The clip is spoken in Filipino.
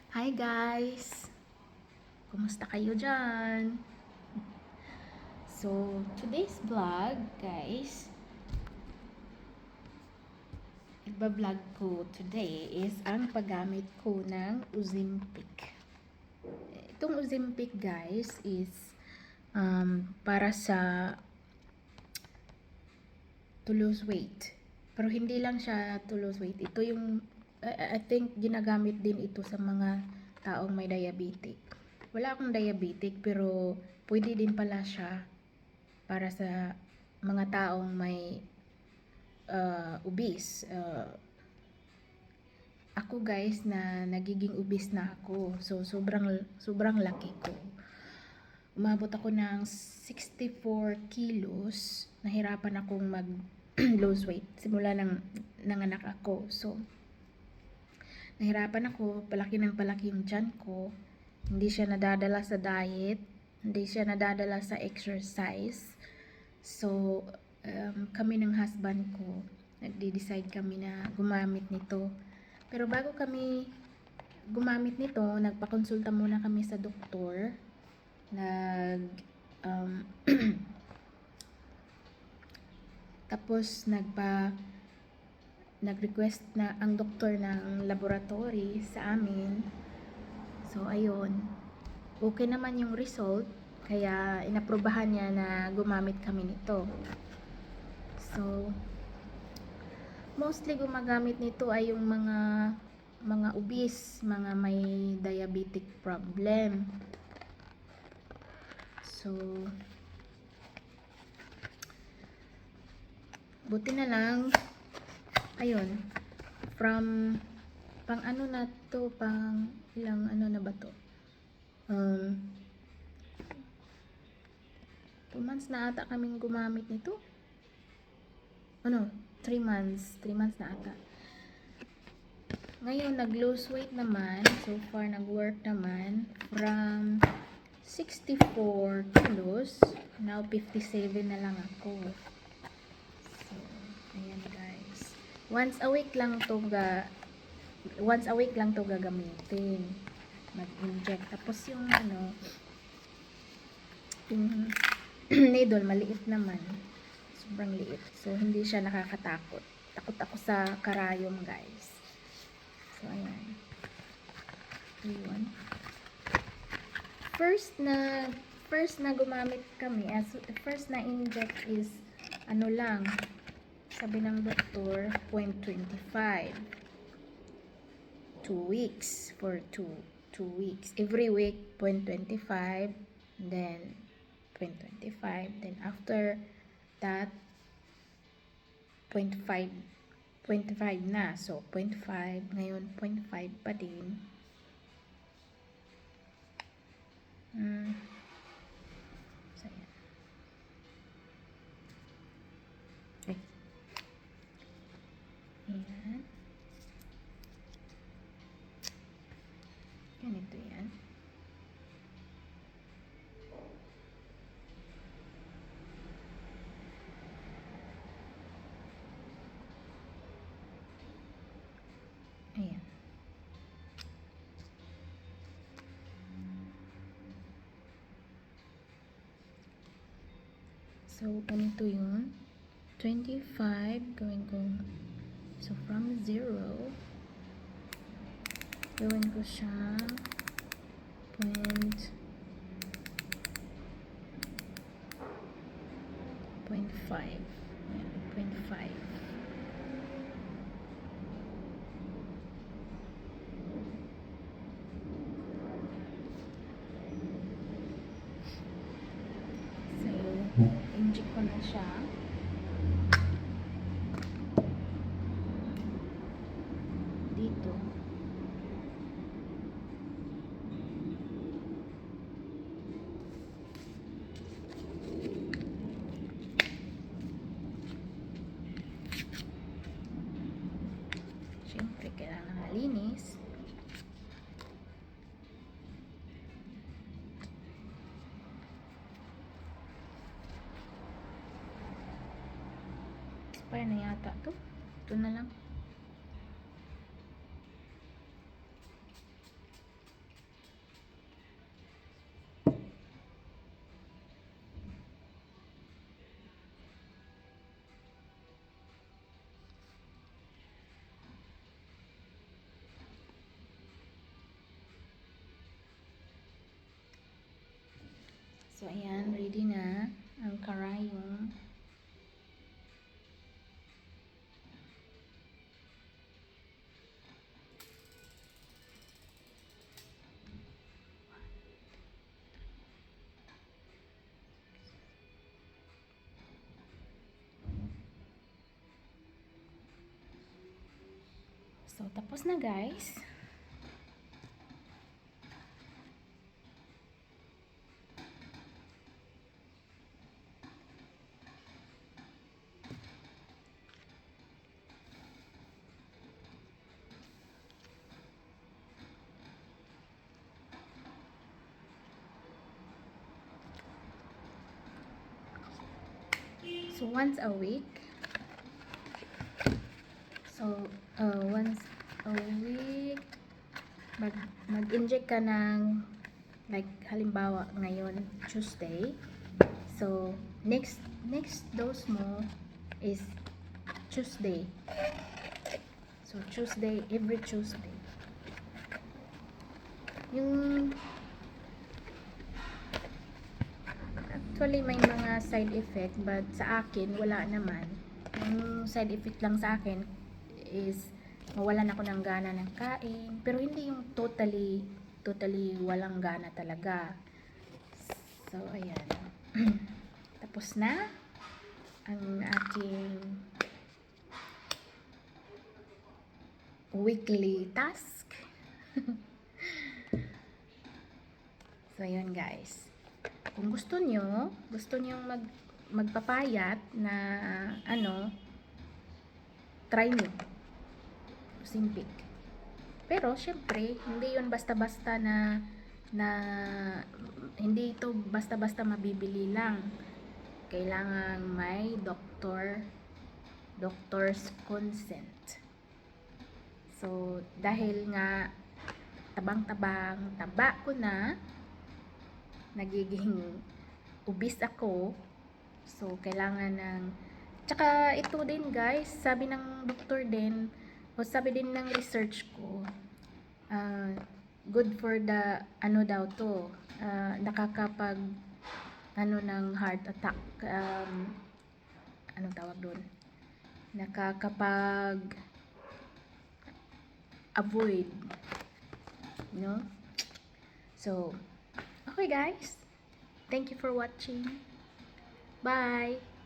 Hi guys! Kumusta kayo dyan? So, today's vlog, guys, vlog ko today is ang paggamit ko ng Ozempic. Itong Ozempic, guys, is para sa to lose weight. Pero hindi lang siya to lose weight. Ito yung, I think, ginagamit din ito sa mga taong may diabetic. Wala akong diabetic, pero pwede din pala siya para sa mga taong may obese. Ako guys, na nagiging obese na ako. So, sobrang laki ko. Umabot ako ng 64 kilos. Nahirapan akong mag lose weight simula ng nanganak ako. So, nahirapan ako, palaki ng palaki yung tiyan ko. Hindi siya nadadala sa diet, hindi siya nadadala sa exercise. So, kami ng husband ko, nagde-decide kami na gumamit nito. Pero bago kami gumamit nito, nagpakonsulta muna kami sa doktor. Tapos nag-request na ang doktor ng laboratory sa amin. So, ayun. Okay naman yung result. Kaya, inaprobahan niya na gumamit kami nito. So, mostly gumagamit nito ay yung mga obese, mga may diabetic problem. So, buti na lang, ayun, from pang ano na to, pang ilang ano na ba to? 2 months na ata kaming gumamit nito. 3 months. 3 months na ata. Ngayon, nag-lose weight naman. So far, nag-work naman. From 64 kilos, now 57 na lang ako. So, ayan guys. Once a week lang to gagamitin. Mag-inject. Tapos yung yung needle, maliit naman. Sobrang liit. So, hindi siya nakakatakot. Takot ako sa karayom, guys. So, ayan. Ayun. First na gumamit kami, first na inject is, sabi ng doktor, 0.25. 2 weeks. For 2 weeks. Every week, 0.25. Then, 0.25. Then, after that, 0.5 na. So, 0.5. Ngayon, 0.5 pa din. So, yan. Ayan. Ganito yan. Ayan. So, ganito yun. 25 so from 0 gawin ko siya 0.5. Ayan, 0.5. So, inject ko na siya. Dito. Siyempre, kailangan malinis. Expire na yata to. Ito na lang. So, ayan, ready na ang karayong. So, tapos na guys. So, once a week. So, once a week, mag-inject ka ng, like, halimbawa, ngayon, Tuesday. So, next dose mo is Tuesday. So, Tuesday, every Tuesday. Yung, actually, may mga side effect, but sa akin, wala naman. Yung side effect lang sa akin is mawalan ako ng gana ng kain, pero hindi yung totally walang gana talaga. So, ayan. Tapos na ang aking weekly task. So, ayan guys. Kung gusto nyo magpapayat na try nyo. Simpik. Pero, syempre, hindi yun basta-basta na hindi ito basta-basta mabibili lang. Kailangan may doctor's consent. So, dahil nga taba ko na, nagiging obese ako. So, kailangan ng tsaka ito din guys, sabi ng doktor din, o sabi din ng research ko, good for the, daw to, nakakapag, ng heart attack, anong tawag doon? Nakakapag, avoid, no? So, okay guys, thank you for watching. Bye!